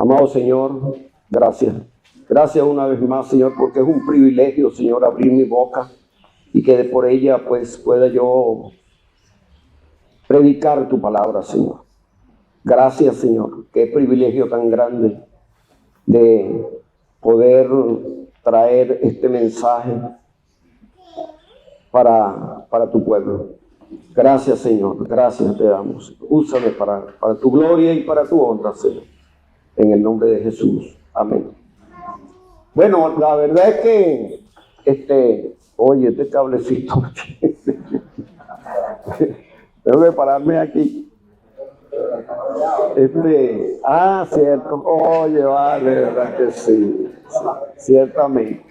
Amado Señor, gracias. Gracias una vez más, Señor, porque es un privilegio, Señor, abrir mi boca y que por ella, pues, pueda yo predicar tu palabra, Señor. Gracias, Señor. Qué privilegio tan grande de poder traer este mensaje para tu pueblo. Gracias, Señor. Gracias te damos. Úsame para tu gloria y para tu honra, Señor. En el nombre de Jesús. Amén. Bueno, la verdad es que, oye, este cablecito. Tengo que pararme aquí. Cierto. Oye, vale, verdad que sí. Ciertamente.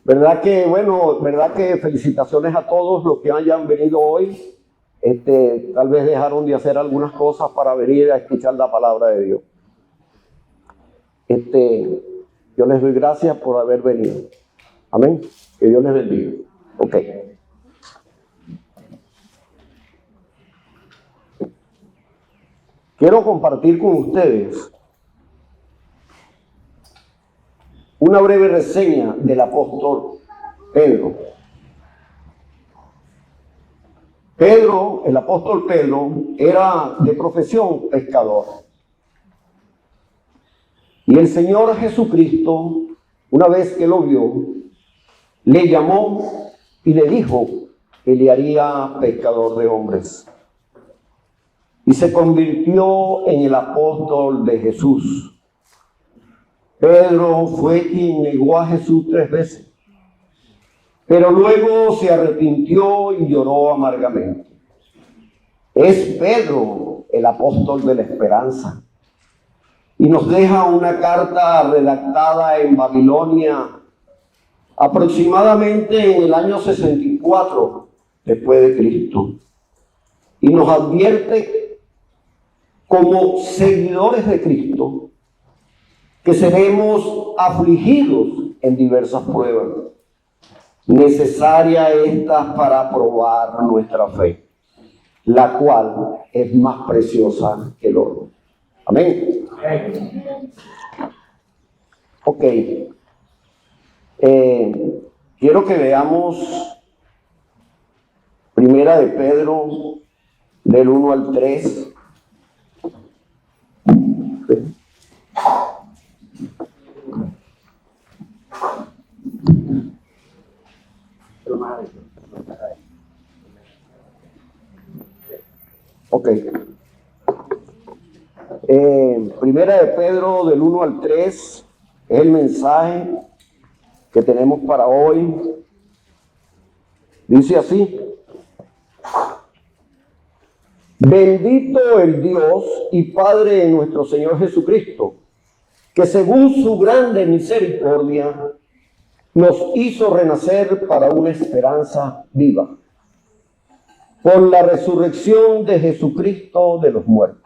Verdad que felicitaciones a todos los que hayan venido hoy. Tal vez dejaron de hacer algunas cosas para venir a escuchar la palabra de Dios. Yo les doy gracias por haber venido. Amén. Que Dios les bendiga. Ok. Quiero compartir con ustedes una breve reseña del apóstol Pedro. El apóstol Pedro, era de profesión pescador. Y el Señor Jesucristo, una vez que lo vio, le llamó y le dijo que le haría pescador de hombres. Y se convirtió en el apóstol de Jesús. Pedro fue quien negó a Jesús 3 veces, pero luego se arrepintió y lloró amargamente. Es Pedro el apóstol de la esperanza. Y nos deja una carta redactada en Babilonia aproximadamente en el año 64 después de Cristo. Y nos advierte como seguidores de Cristo que seremos afligidos en diversas pruebas, necesarias estas para probar nuestra fe, la cual es más preciosa que el oro. Amén. Ok. Quiero que veamos Primera de Pedro, del 1 al 3. Ok. Primera de Pedro, del 1 al 3, es el mensaje que tenemos para hoy. Dice así: bendito el Dios y Padre de nuestro Señor Jesucristo, que según su grande misericordia nos hizo renacer para una esperanza viva, por la resurrección de Jesucristo de los muertos,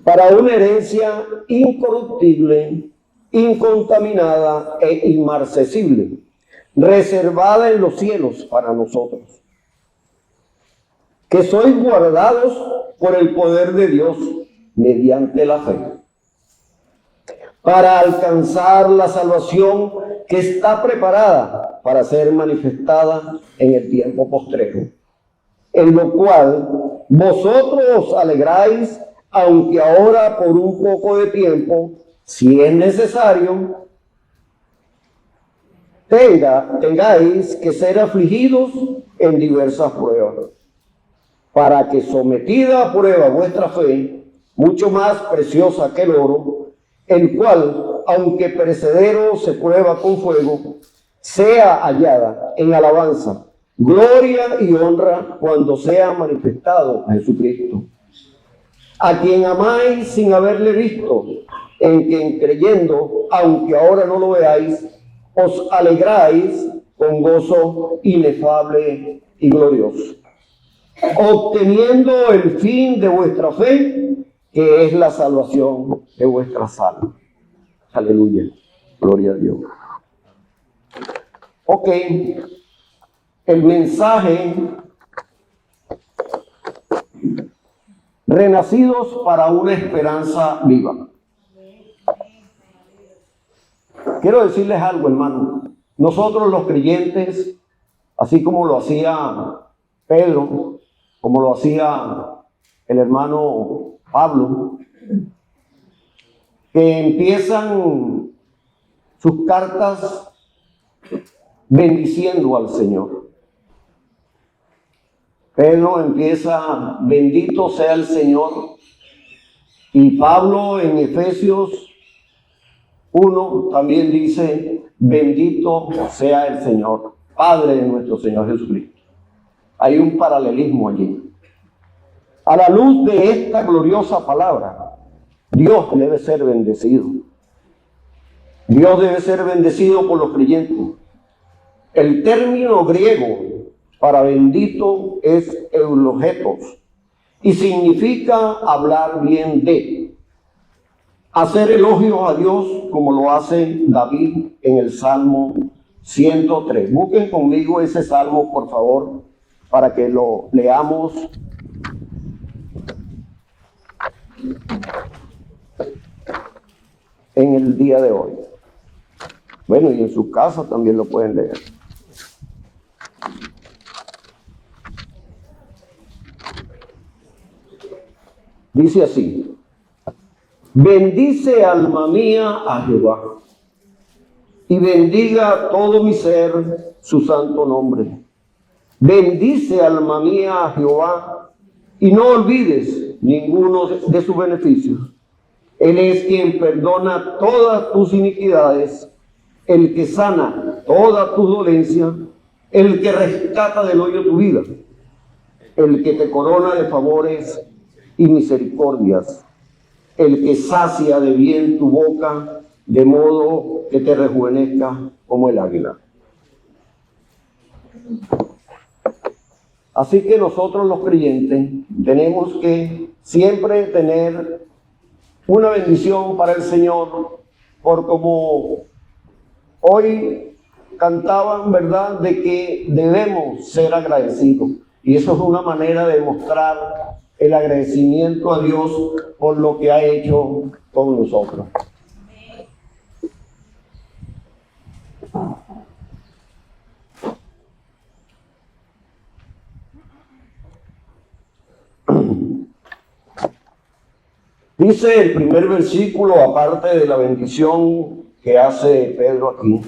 para una herencia incorruptible, incontaminada e inmarcesible, reservada en los cielos para nosotros, que sois guardados por el poder de Dios mediante la fe, para alcanzar la salvación que está preparada para ser manifestada en el tiempo postrero, en lo cual vosotros os alegráis, aunque ahora por un poco de tiempo, si es necesario, tengáis que ser afligidos en diversas pruebas, para que sometida a prueba vuestra fe, mucho más preciosa que el oro, el cual, aunque perecedero se prueba con fuego, sea hallada en alabanza, gloria y honra cuando sea manifestado Jesucristo, a quien amáis sin haberle visto, en quien creyendo, aunque ahora no lo veáis, os alegráis con gozo inefable y glorioso, obteniendo el fin de vuestra fe, que es la salvación de vuestras almas. Aleluya. Gloria a Dios. Ok. El mensaje renacidos para una esperanza viva. Quiero decirles algo, hermano. Nosotros los creyentes, así como lo hacía Pedro, como lo hacía el hermano Pablo, que empiezan sus cartas bendiciendo al Señor. Pedro empieza, bendito sea el Señor, y Pablo en Efesios 1 también dice, bendito sea el Señor, Padre de nuestro Señor Jesucristo. Hay un paralelismo allí. A la luz de esta gloriosa palabra, Dios debe ser bendecido. Dios debe ser bendecido por los creyentes. El término griego para bendito es eulogetos y significa hablar bien de, hacer elogios a Dios como lo hace David en el Salmo 103. Busquen conmigo ese salmo, por favor, para que lo leamos. En el día de hoy. Bueno, y en su casa también lo pueden leer. Dice así: bendice alma mía a Jehová, y bendiga todo mi ser su santo nombre. Bendice alma mía a Jehová, y no olvides ninguno de sus beneficios. Él es quien perdona todas tus iniquidades, el que sana toda tu dolencia, el que rescata del hoyo tu vida, el que te corona de favores y misericordias, el que sacia de bien tu boca, de modo que te rejuvenezca como el águila. Así que nosotros los creyentes tenemos que siempre tener una bendición para el Señor, por como hoy cantaban, ¿verdad?, de que debemos ser agradecidos. Y eso es una manera de mostrar el agradecimiento a Dios por lo que ha hecho con nosotros. Dice el primer versículo, aparte de la bendición que hace Pedro aquí,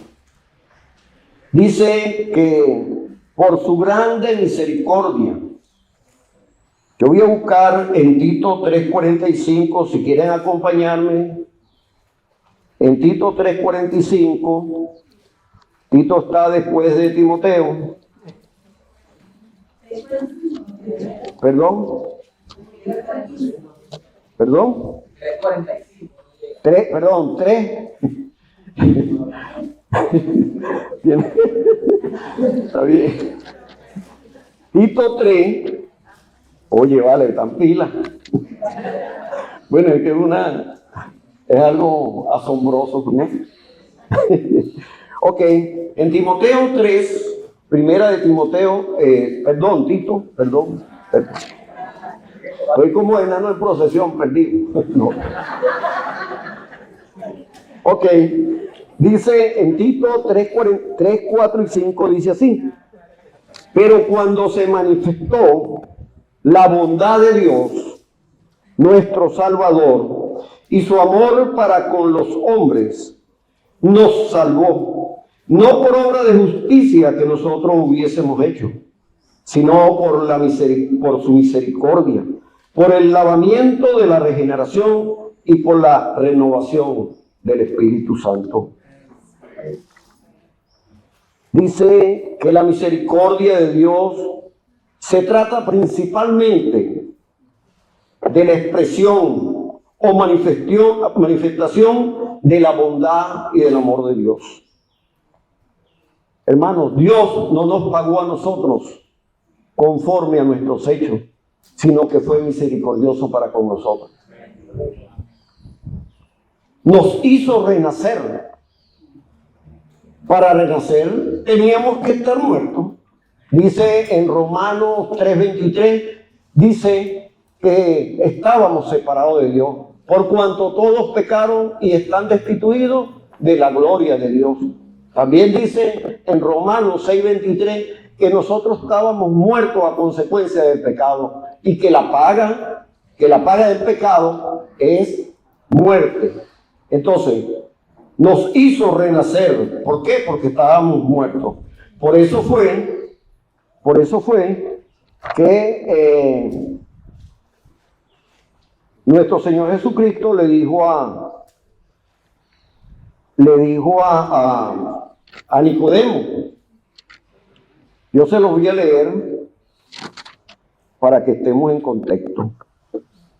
dice que por su grande misericordia. Yo voy a buscar en Tito 3:45, si quieren acompañarme, en Tito 3:45, Tito está después de Timoteo. ¿Perdón? ¿Perdón? 3:45. Perdón, 3. Bien. Está bien. Tito 3. Oye, vale, tan pila. Bueno, es que es algo asombroso, ¿no? Ok, en Timoteo 3, primera de Timoteo, Tito, perdón. Estoy como enano en procesión, perdido. No. Ok, dice en Tito 3, 4 y 5, dice así: pero cuando se manifestó la bondad de Dios, nuestro Salvador, y su amor para con los hombres, nos salvó, no por obra de justicia que nosotros hubiésemos hecho, sino por su misericordia, por el lavamiento de la regeneración y por la renovación del Espíritu Santo. Dice que la misericordia de Dios se trata principalmente de la expresión o manifestación de la bondad y del amor de Dios. Hermanos, Dios no nos pagó a nosotros conforme a nuestros hechos, sino que fue misericordioso para con nosotros. Nos hizo renacer. Para renacer teníamos que estar muertos. Dice en Romanos 3:23, dice que estábamos separados de Dios, por cuanto todos pecaron y están destituidos de la gloria de Dios. También dice en Romanos 6:23 que nosotros estábamos muertos a consecuencia del pecado y que la paga del pecado es muerte. Entonces, nos hizo renacer. ¿Por qué? Porque estábamos muertos. Por eso fue que nuestro Señor Jesucristo le dijo a Nicodemo. Yo se los voy a leer para que estemos en contexto.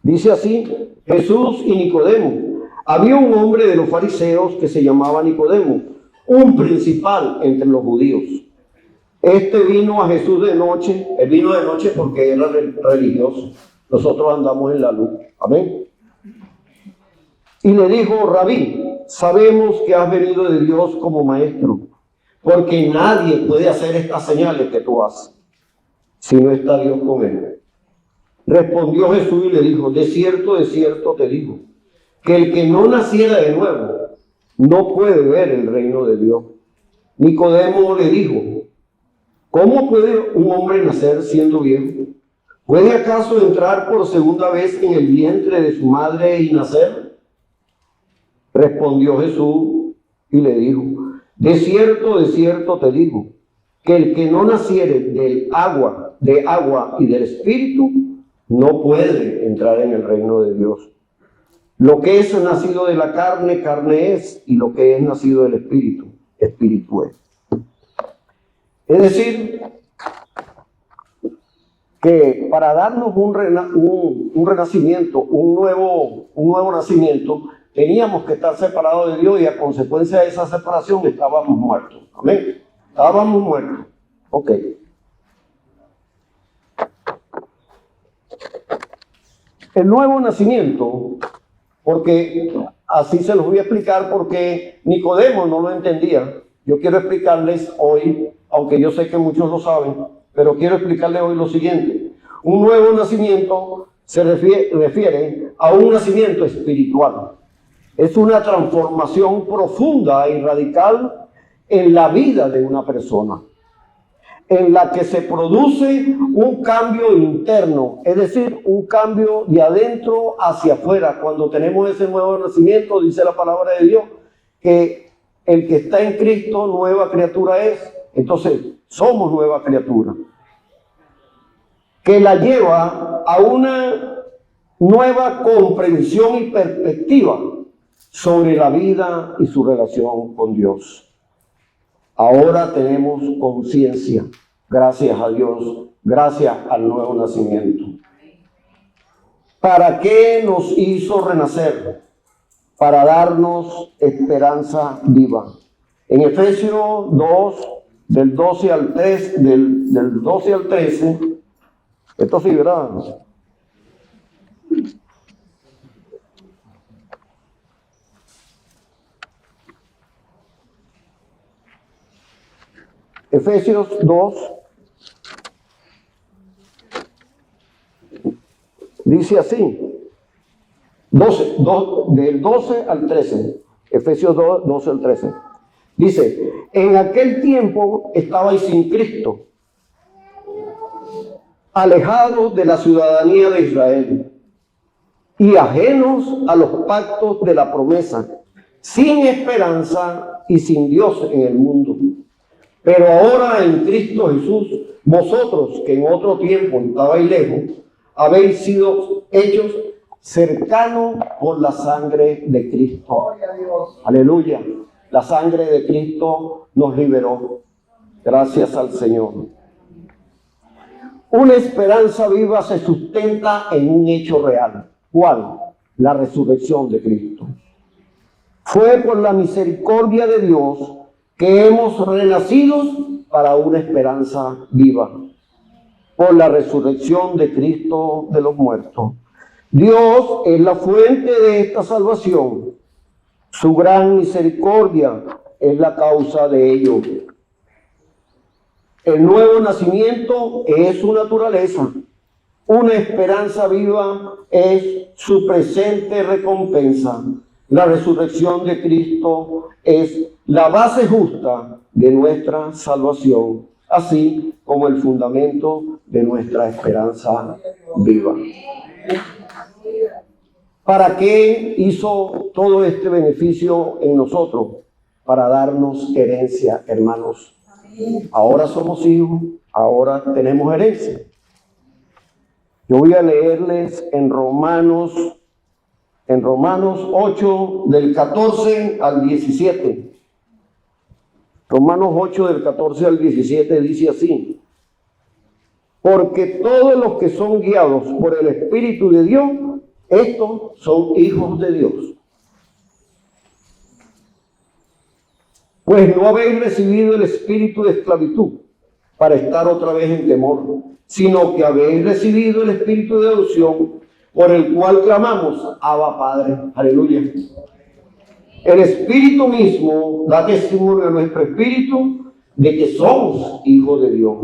Dice así: Jesús y Nicodemo. Había un hombre de los fariseos que se llamaba Nicodemo, un principal entre los judíos. Este vino a Jesús de noche. Él vino de noche porque era religioso. Nosotros andamos en la luz. Amén. Y le dijo: Rabí, sabemos que has venido de Dios como maestro, porque nadie puede hacer estas señales que tú haces si no está Dios con él. Respondió Jesús y le dijo: de cierto te digo, que el que no naciera de nuevo no puede ver el reino de Dios. Nicodemo le dijo: ¿cómo puede un hombre nacer siendo viejo? ¿Puede acaso entrar por segunda vez en el vientre de su madre y nacer? Respondió Jesús y le dijo: de cierto te digo, que el que no naciere de agua y del Espíritu, no puede entrar en el reino de Dios. Lo que es nacido de la carne, carne es, y lo que es nacido del Espíritu, Espíritu es. Es decir, que para darnos un renacimiento, un nuevo nacimiento, teníamos que estar separados de Dios, y a consecuencia de esa separación estábamos muertos. Amén. Estábamos muertos. Ok. El nuevo nacimiento, porque así se los voy a explicar, porque Nicodemo no lo entendía. Yo quiero explicarles hoy, aunque yo sé que muchos lo saben, pero quiero explicarles hoy lo siguiente. Un nuevo nacimiento se refiere a un nacimiento espiritual. Es una transformación profunda y radical en la vida de una persona, en la que se produce un cambio interno, es decir, un cambio de adentro hacia afuera. Cuando tenemos ese nuevo nacimiento, dice la palabra de Dios, que el que está en Cristo, nueva criatura es. Entonces, somos nueva criatura, que la lleva a una nueva comprensión y perspectiva sobre la vida y su relación con Dios. Ahora tenemos conciencia, gracias a Dios, gracias al nuevo nacimiento. ¿Para qué nos hizo renacer? Para darnos esperanza viva. En Efesios 2, del 12 al 13, esto sí, ¿verdad? Efesios 2 dice así, del 12 al 13, Efesios 2, 12 al 13. Dice: en aquel tiempo estabais sin Cristo, alejados de la ciudadanía de Israel y ajenos a los pactos de la promesa, sin esperanza y sin Dios en el mundo. Pero ahora en Cristo Jesús, vosotros que en otro tiempo estabais lejos, habéis sido hechos cercanos por la sangre de Cristo. Aleluya. La sangre de Cristo nos liberó. Gracias al Señor. Una esperanza viva se sustenta en un hecho real. ¿Cuál? La resurrección de Cristo. Fue por la misericordia de Dios que hemos renacido para una esperanza viva, por la resurrección de Cristo de los muertos. Dios es la fuente de esta salvación. Su gran misericordia es la causa de ello. El nuevo nacimiento es su naturaleza. Una esperanza viva es su presente recompensa. La resurrección de Cristo es la base justa de nuestra salvación, así como el fundamento de nuestra esperanza viva. ¿Para qué hizo todo este beneficio en nosotros? Para darnos herencia, hermanos. Ahora somos hijos, ahora tenemos herencia. Yo voy a leerles en Romanos 8, del 14 al 17. Romanos 8, del 14 al 17 dice así: porque todos los que son guiados por el Espíritu de Dios, estos son hijos de Dios. Pues no habéis recibido el espíritu de esclavitud para estar otra vez en temor, sino que habéis recibido el espíritu de adopción, por el cual clamamos, Abba Padre. Aleluya. El Espíritu mismo da testimonio a nuestro espíritu de que somos hijos de Dios.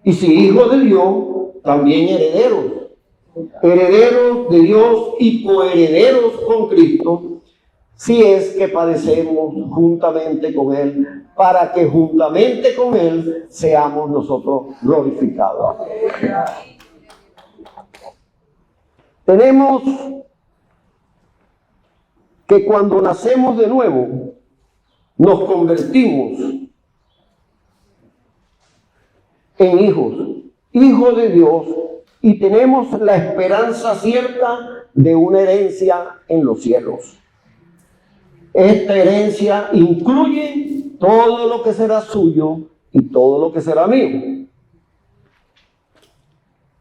Y si hijos de Dios, también herederos. Herederos de Dios y coherederos con Cristo, si es que padecemos juntamente con Él, para que juntamente con Él seamos nosotros glorificados. Tenemos que cuando nacemos de nuevo, nos convertimos en hijos de Dios, y tenemos la esperanza cierta de una herencia en los cielos. Esta herencia incluye todo lo que será suyo y todo lo que será mío,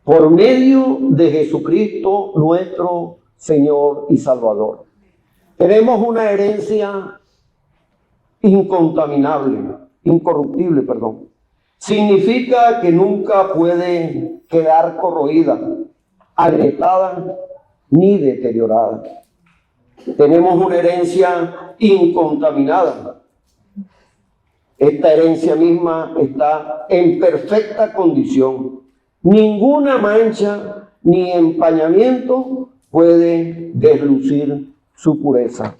por medio de Jesucristo, nuestro Señor y Salvador. Tenemos una herencia incorruptible. Significa que nunca puede quedar corroída, agrietada ni deteriorada. Tenemos una herencia incontaminada. Esta herencia misma está en perfecta condición. Ninguna mancha ni empañamiento puede deslucir su pureza.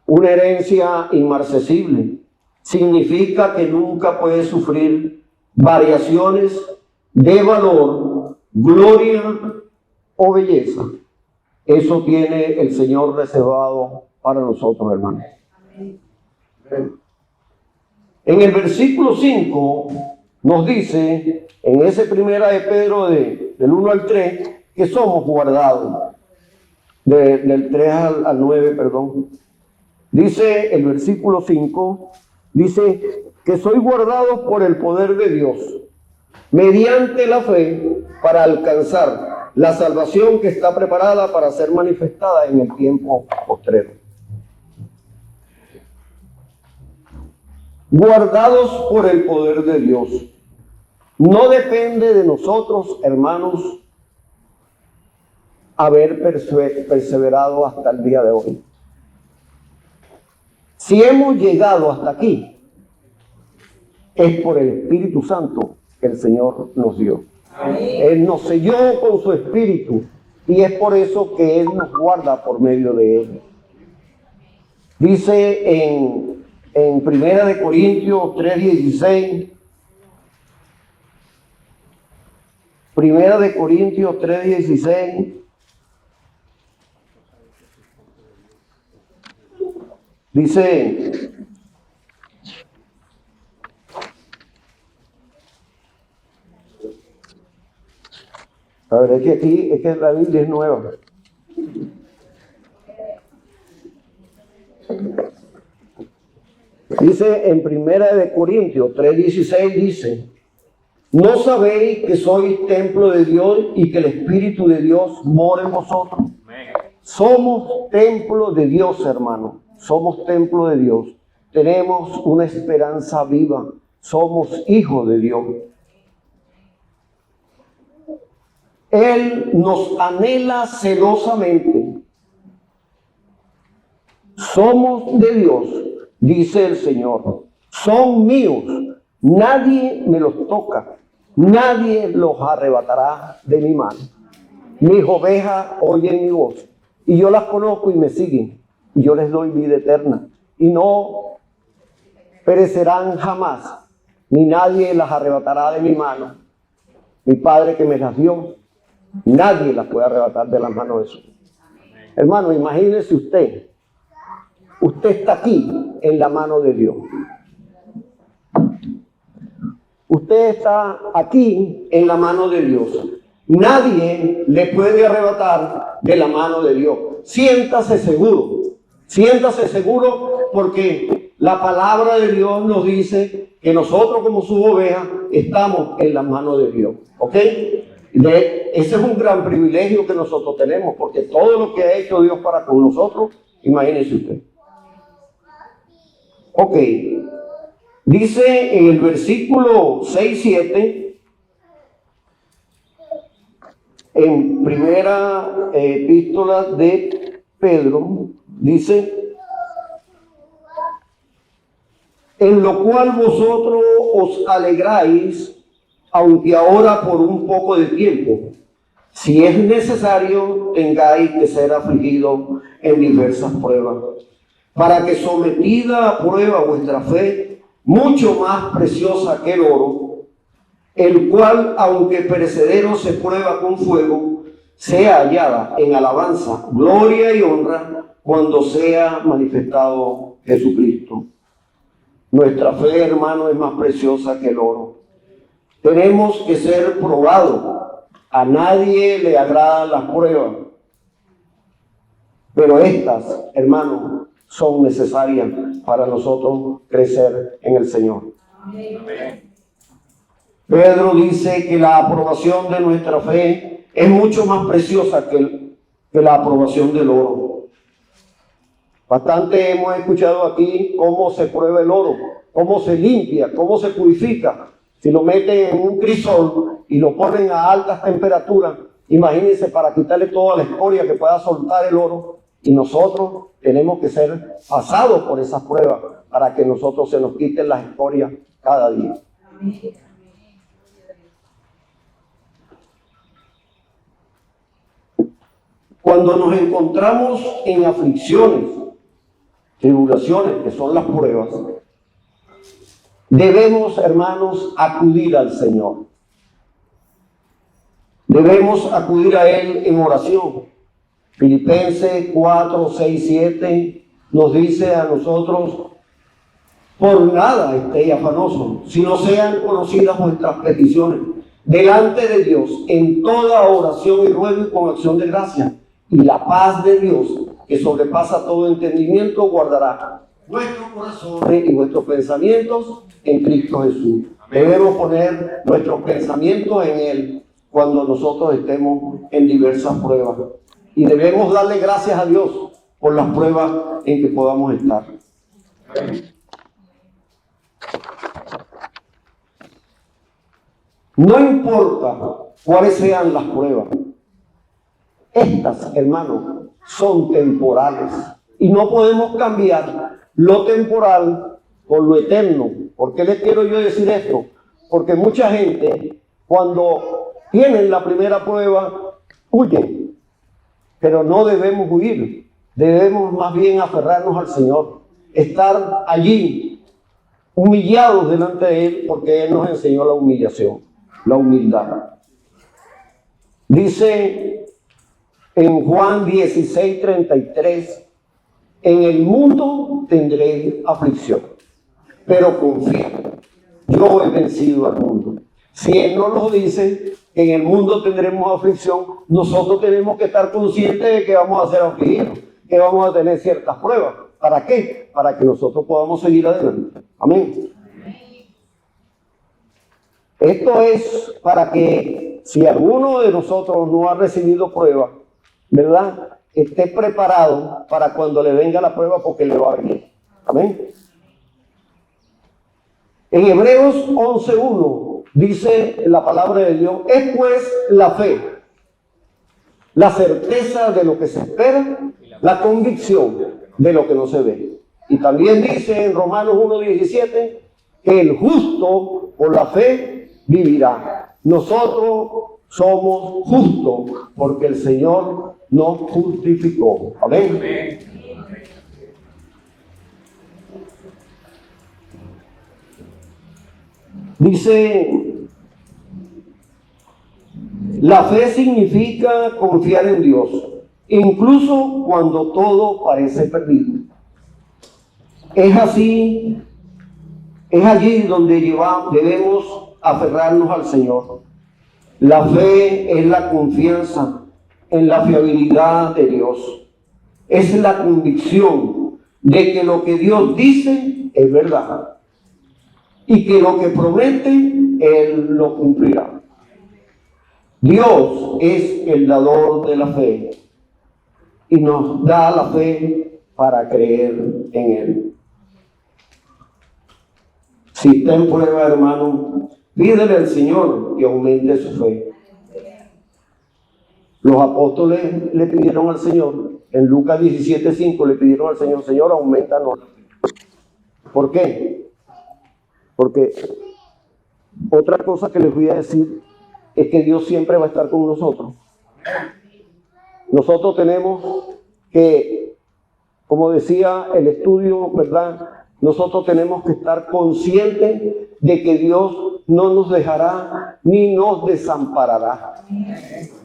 Una herencia inmarcesible significa que nunca puede sufrir variaciones de valor, gloria o belleza. Eso tiene el Señor reservado para nosotros, hermanos. En el versículo 5 nos dice, en ese primera de Pedro del 1 al 3, que somos guardados. Del 3 al 9, perdón. Dice el versículo 5, dice que soy guardado por el poder de Dios, mediante la fe, para alcanzar la salvación que está preparada para ser manifestada en el tiempo postrero. Guardados por el poder de Dios. No depende de nosotros, hermanos, haber perseverado hasta el día de hoy. Si hemos llegado hasta aquí, es por el Espíritu Santo que el Señor nos dio. Él nos selló con su Espíritu, y es por eso que Él nos guarda por medio de Él. Dice en 1 Corintios 3:16, 1 Corintios 3:16, dice, a ver, es que aquí, es que la Biblia es nueva. Dice en 1 Corintios 3:16, dice, ¿no sabéis que sois templo de Dios y que el Espíritu de Dios mora en vosotros? Somos templo de Dios, hermano. Somos templo de Dios. Tenemos una esperanza viva. Somos hijos de Dios. Él nos anhela celosamente. Somos de Dios, dice el Señor. Son míos, Nadie me los toca, nadie los arrebatará de mi mano. Mis ovejas oyen mi voz, y yo las conozco y me siguen, y yo les doy vida eterna, y no perecerán jamás, ni nadie las arrebatará de mi mano. Mi Padre que me las dio, nadie las puede arrebatar de las manos de Jesús. Hermano, imagínese usted está aquí en la mano de Dios. Usted está aquí en la mano de Dios. Nadie le puede arrebatar de la mano de Dios. Siéntase seguro porque la palabra de Dios nos dice que nosotros como sus ovejas estamos en la mano de Dios. ¿Ok? Ese es un gran privilegio que nosotros tenemos, porque todo lo que ha hecho Dios para con nosotros, imagínese usted. Ok, dice en el versículo 6-7, en primera epístola de Pedro, dice: en lo cual vosotros os alegráis, aunque ahora por un poco de tiempo, si es necesario, tengáis que ser afligidos en diversas pruebas, para que sometida a prueba vuestra fe, mucho más preciosa que el oro, el cual, aunque perecedero se prueba con fuego, sea hallada en alabanza, gloria y honra cuando sea manifestado Jesucristo. Nuestra fe, hermano, es más preciosa que el oro. Tenemos que ser probados. A nadie le agradan las pruebas, pero estas, hermanos, son necesarias para nosotros crecer en el Señor. Amén. Pedro dice que la aprobación de nuestra fe es mucho más preciosa que la aprobación del oro. Bastante hemos escuchado aquí cómo se prueba el oro, cómo se limpia, cómo se purifica. Si lo meten en un crisol y lo ponen a altas temperaturas, imagínense, para quitarle toda la escoria que pueda soltar el oro. Y nosotros tenemos que ser pasados por esas pruebas para que nosotros se nos quiten las escorias cada día. Cuando nos encontramos en aflicciones, tribulaciones, que son las pruebas, debemos, hermanos, acudir al Señor. Debemos acudir a Él en oración. Filipenses 4, 6, 7 nos dice a nosotros: por nada estéis afanosos, sino sean conocidas vuestras peticiones delante de Dios en toda oración y ruego y con acción de gracia. Y la paz de Dios, que sobrepasa todo entendimiento, guardará vuestros corazones y vuestros pensamientos en Cristo Jesús. Debemos poner nuestros pensamientos en Él cuando nosotros estemos en diversas pruebas. Y debemos darle gracias a Dios por las pruebas en que podamos estar. No importa cuáles sean las pruebas. Estas, hermanos, son temporales. Y no podemos cambiar lo temporal por lo eterno. ¿Por qué les quiero yo decir esto? Porque mucha gente, cuando tienen la primera prueba, huyen. Pero no debemos huir, debemos más bien aferrarnos al Señor, estar allí humillados delante de Él, porque Él nos enseñó la humillación, la humildad. Dice en Juan 16:33, en el mundo tendréis aflicción, pero confía, yo he vencido al mundo. Si Él no lo dice, en el mundo tendremos aflicción, nosotros tenemos que estar conscientes de que vamos a ser afligidos, que vamos a tener ciertas pruebas. ¿Para qué? Para que nosotros podamos seguir adelante. Amén. Esto es para que si alguno de nosotros no ha recibido prueba, ¿verdad?, esté preparado para cuando le venga la prueba, porque le va a venir. Amén. En Hebreos 11:1 dice la palabra de Dios: es pues la fe, la certeza de lo que se espera, la convicción de lo que no se ve. Y también dice en Romanos 1:17: que el justo por la fe vivirá. Nosotros somos justos porque el Señor nos justificó. Amén. Dice, la fe significa confiar en Dios, incluso cuando todo parece perdido. Es allí donde debemos aferrarnos al Señor. La fe es la confianza en la fiabilidad de Dios. Es la convicción de que lo que Dios dice es verdad y que lo que promete, Él lo cumplirá. Dios es el dador de la fe y nos da la fe para creer en Él. Si está en prueba, hermano, pídele al Señor que aumente su fe. Los apóstoles le pidieron al Señor, en Lucas 17:5 le pidieron al Señor, Señor, aumentanos. ¿Por qué? Porque otra cosa que les voy a decir es que Dios siempre va a estar con nosotros. Nosotros tenemos que, como decía el estudio, ¿verdad? Nosotros tenemos que estar conscientes de que Dios no nos dejará ni nos desamparará.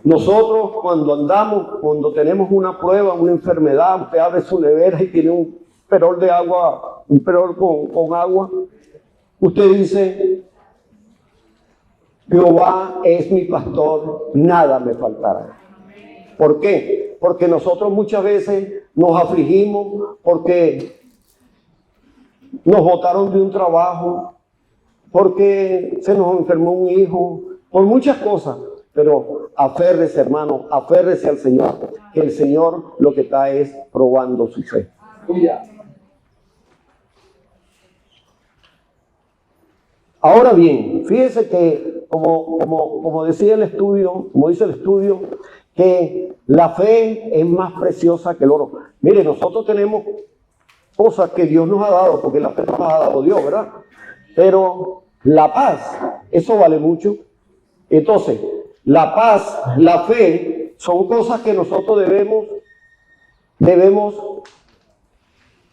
Nosotros cuando tenemos una prueba, una enfermedad, usted abre su nevera y tiene un perol de agua, un perol con agua, usted dice, Jehová es mi pastor, nada me faltará. ¿Por qué? Porque nosotros muchas veces nos afligimos porque nos botaron de un trabajo, porque se nos enfermó un hijo, por muchas cosas. Pero aférrese, hermano, aférrese al Señor, que el Señor lo que está es probando su fe. Ahora bien, fíjese que como decía el estudio, como dice el estudio, que la fe es más preciosa que el oro. Mire, nosotros tenemos cosas que Dios nos ha dado, porque la fe nos ha dado Dios, ¿verdad? Pero la paz, eso vale mucho. Entonces, la paz, la fe, son cosas que nosotros debemos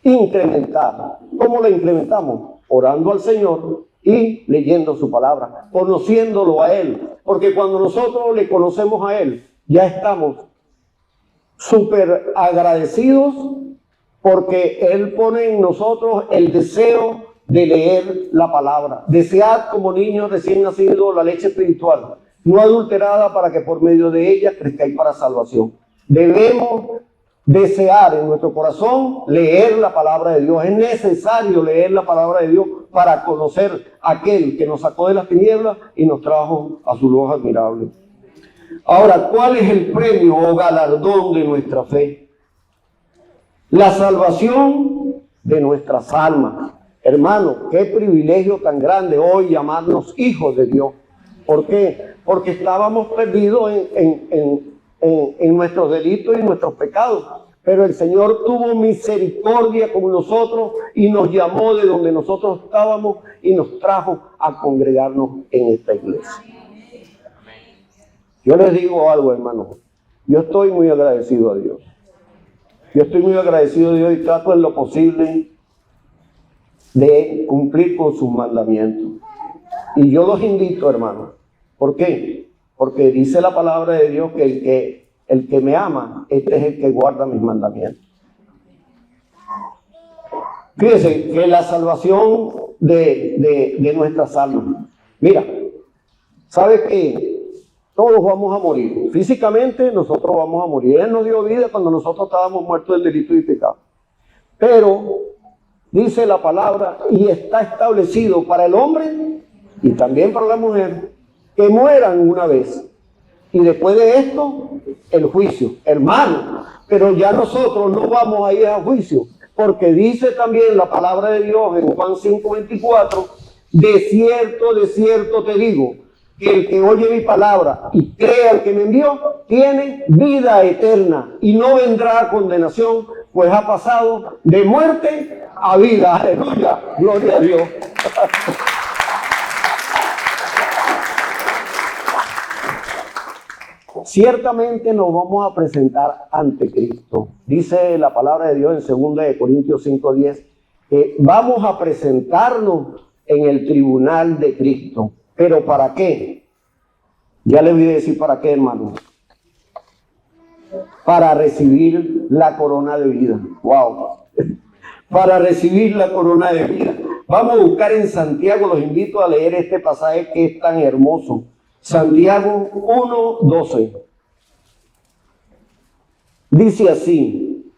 incrementar. ¿Cómo la incrementamos? Orando al Señor y leyendo su palabra, conociéndolo a Él. Porque cuando nosotros le conocemos a Él, ya estamos súper agradecidos porque Él pone en nosotros el deseo de leer la palabra. Desead como niños recién nacidos la leche espiritual, no adulterada, para que por medio de ella crezcáis para salvación. Debemos desear en nuestro corazón leer la palabra de Dios. Es necesario leer la palabra de Dios para conocer a aquel que nos sacó de las tinieblas y nos trajo a su luz admirable. Ahora, ¿cuál es el premio o galardón de nuestra fe? La salvación de nuestras almas. Hermano, qué privilegio tan grande hoy llamarnos hijos de Dios. ¿Por qué? Porque estábamos perdidos en nuestros delitos y nuestros pecados. Pero el Señor tuvo misericordia con nosotros y nos llamó de donde nosotros estábamos y nos trajo a congregarnos en esta iglesia. Yo les digo algo, hermano. Yo estoy muy agradecido a Dios. Yo estoy muy agradecido a Dios y trato en lo posible de cumplir con sus mandamientos. Y yo los invito, hermano. ¿Por qué? Porque dice la palabra de Dios que el que me ama, este es el que guarda mis mandamientos. Fíjense que la salvación de nuestras almas. Mira, ¿sabes qué? Todos vamos a morir. Físicamente nosotros vamos a morir. Él nos dio vida cuando nosotros estábamos muertos del delito y pecado. Pero dice la palabra, y está establecido para el hombre y también para la mujer, que mueran una vez. Y después de esto, el juicio. Hermano, pero ya nosotros no vamos a ir a juicio, porque dice también la palabra de Dios en Juan 5:24, de cierto te digo, que el que oye mi palabra y crea al que me envió, tiene vida eterna y no vendrá a condenación, pues ha pasado de muerte a vida. Aleluya, gloria a Dios. Ciertamente nos vamos a presentar ante Cristo. Dice la palabra de Dios en 2 de Corintios 5:10, que vamos a presentarnos en el tribunal de Cristo. ¿Pero para qué? Ya les voy a decir para qué, hermano. Para recibir la corona de vida. ¡Wow! Para recibir la corona de vida. Vamos a buscar en Santiago, los invito a leer este pasaje que es tan hermoso. Santiago 1:12. Dice así: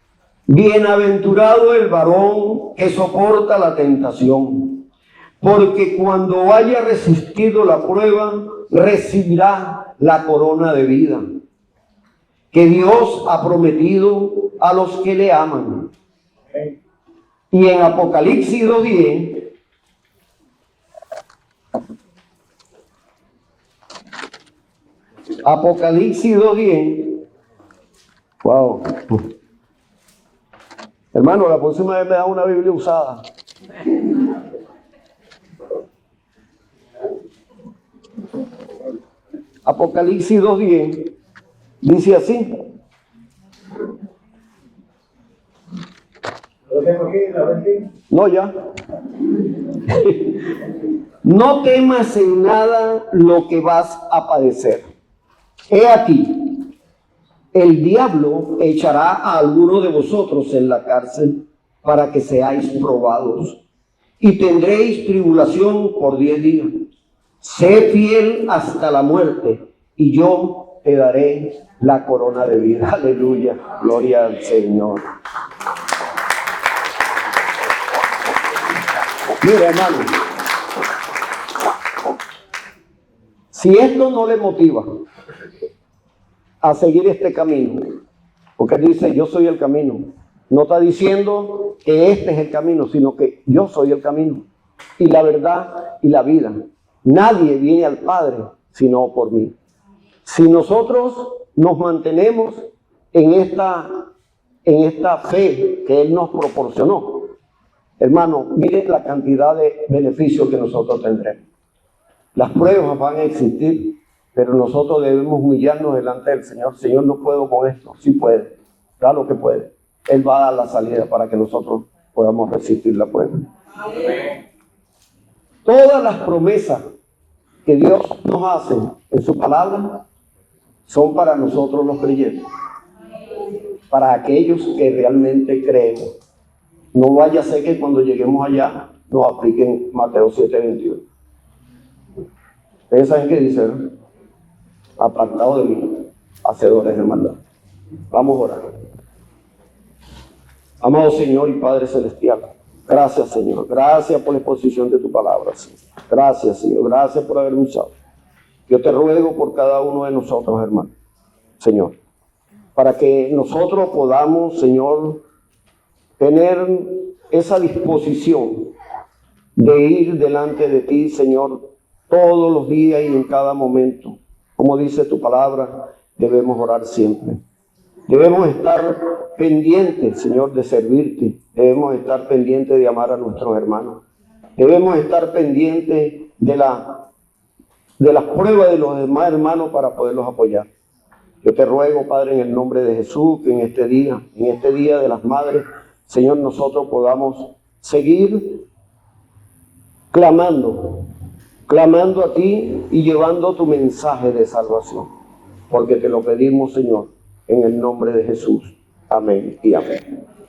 bienaventurado el varón que soporta la tentación, porque cuando haya resistido la prueba, recibirá la corona de vida que Dios ha prometido a los que le aman. Y en Apocalipsis 2:10, Apocalipsis 2:10, wow. Hermano, la próxima vez me da una Biblia usada. Apocalipsis 2:10 dice así. ¿Lo tengo aquí? ¿La ves aquí? No, ya. No temas en nada lo que vas a padecer. He aquí, el diablo echará a alguno de vosotros en la cárcel para que seáis probados, y tendréis tribulación por 10 días. Sé fiel hasta la muerte, y yo te daré la corona de vida. Aleluya, gloria al Señor. Mira, hermano, si esto no le motiva a seguir este camino, porque él dice, yo soy el camino, no está diciendo que este es el camino, sino que yo soy el camino, y la verdad y la vida. Nadie viene al Padre sino por mí. Si nosotros nos mantenemos en esta fe que Él nos proporcionó, hermano, miren la cantidad de beneficios que nosotros tendremos. Las pruebas van a existir, pero nosotros debemos humillarnos delante del Señor. Señor, no puedo con esto. Sí puede, claro que puede. Él va a dar la salida para que nosotros podamos resistir la prueba. Amén. Todas las promesas que Dios nos hace en su palabra son para nosotros los creyentes, para aquellos que realmente creemos. No vaya a ser que cuando lleguemos allá nos apliquen Mateo 7:21. Ustedes saben qué dice, ¿no? Apartado de mí, hacedores de maldad. Vamos a orar. Amado Señor y Padre Celestial, gracias, Señor. Gracias por la exposición de tu palabra, Señor. Gracias, Señor. Gracias por haberme usado. Yo te ruego por cada uno de nosotros, hermano, Señor, para que nosotros podamos, Señor, tener esa disposición de ir delante de ti, Señor, todos los días y en cada momento. Como dice tu palabra, debemos orar siempre. Debemos estar pendientes, Señor, de servirte. Debemos estar pendientes de amar a nuestros hermanos. Debemos estar pendientes de las pruebas de los demás hermanos para poderlos apoyar. Yo te ruego, Padre, en el nombre de Jesús, que en este día de las madres, Señor, nosotros podamos seguir clamando a ti y llevando tu mensaje de salvación. Porque te lo pedimos, Señor, en el nombre de Jesús. Amén y amén.